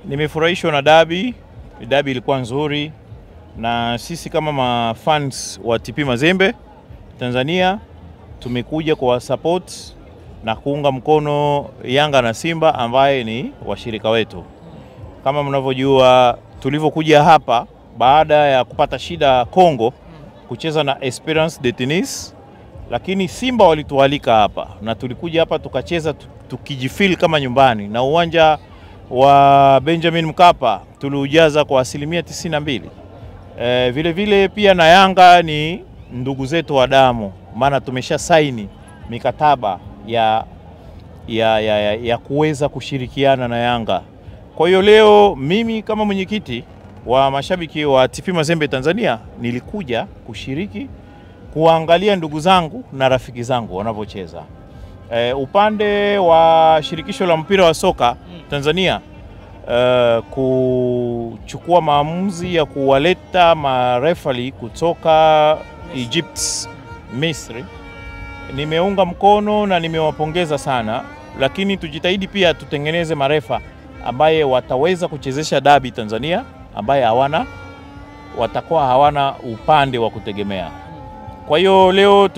Nimefurahishwa na dabi. Dabi ilikuwa nzuri na sisi kama mafans wa TP Mazembe Tanzania tumekuja kwa support na kuunga mkono Yanga na Simba ambaye ni washirika wetu. Kama mnavyojua tulivyokuja hapa baada ya kupata shida Kongo kucheza na Esperance de Tunis, lakini Simba walitualika hapa na tulikuja hapa tukacheza tukijifeel kama nyumbani, na uwanja wa Benjamin Mkapa tuliujaza kwa 92%. Vile vile pia na Yanga ni ndugu zetu wa damu, maana tumesha saini mikataba ya kuweza kushirikiana na Yanga. Kwa hiyo leo mimi kama mwenyekiti wa mashabiki wa TP Mazembe Tanzania nilikuja kushiriki kuangalia ndugu zangu na rafiki zangu wanavyocheza. Upande wa shirikisho la mpira wa soka Tanzania kuchukua maamuzi ya kuwaleta marefali kutoka Egypt, Misri, nimeunga mkono na nimewapongeza sana, lakini tujitahidi pia tutengeneze marefa ambaye wataweza kuchezesha dabi Tanzania, ambaye watakuwa hawana upande wa kutegemea. Kwa hiyo leo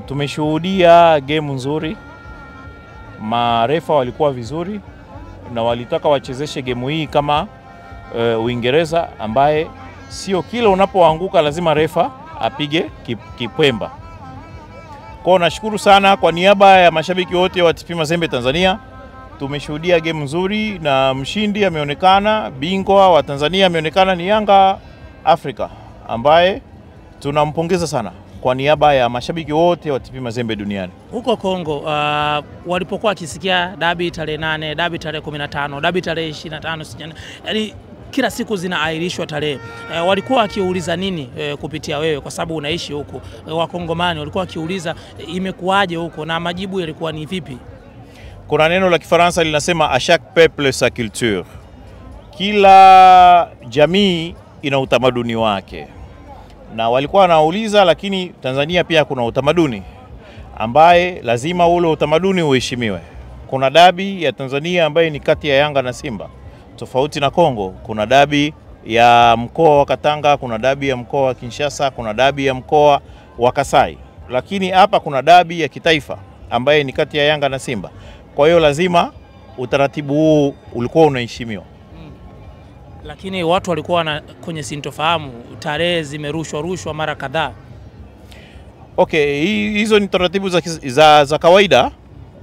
tumeshuhudia game nzuri. Marefa walikuwa vizuri na walitaka wachezeshe game hii kama Uingereza, ambaye sio kila unapoanguka lazima refa apige kipwemba. Kwa nashukuru sana kwa niaba ya mashabiki wote wa TP Mazembe Tanzania. Tumeshuhudia game nzuri na mshindi ameonekana, bingwa wa Tanzania ameonekana ni Yanga Afrika, ambaye tunampongeza sana kwa niaba ya mashabiki wote wa TP Mazembe duniani. Huko Kongo walipokuwa kisikia dabi tarehe 8, dabi tarehe 15, dabi tarehe 25, yani kila siku zinaahirishwa tarehe. Walikuwa wakiuliza nini kupitia wewe, kwa sababu unaishi huko? Wakongomani walikuwa wakiuliza imekuaje huko na majibu yalikuwa ni vipi? Kuna neno la Kifaransa linasema a chaque peuple sa culture. Kila jamii ina utamaduni wake. Na walikuwa wanauliza, lakini Tanzania pia kuna utamaduni ambaye lazima ule utamaduni uheshimiwe. Kuna dabi ya Tanzania ambaye ni kati ya Yanga na Simba. Tofauti na Kongo, kuna dabi ya mkoa wa Katanga, kuna dabi ya mkoa wa Kinshasa, kuna dabi ya mkoa wa Kasai. Lakini hapa kuna dabi ya kitaifa ambaye ni kati ya Yanga na Simba. Kwa hiyo lazima utaratibu huu ulikuwa unaheshimiwa. Lakini watu walikuwa kwenye sintofahamu, tarehe zimerushwa mara kadhaa. Okay, hizo ni taratibu za kawaida.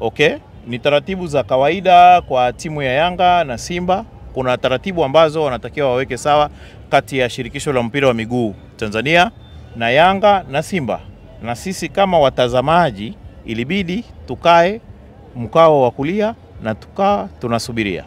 Okay, ni taratibu za kawaida kwa timu ya Yanga na Simba. Kuna taratibu ambazo wanatakiwa waweke sawa kati ya shirikisho la mpira wa miguu Tanzania na Yanga na Simba. Na sisi kama watazamaji ilibidi tukae mkao wa kulia na tunasubiria.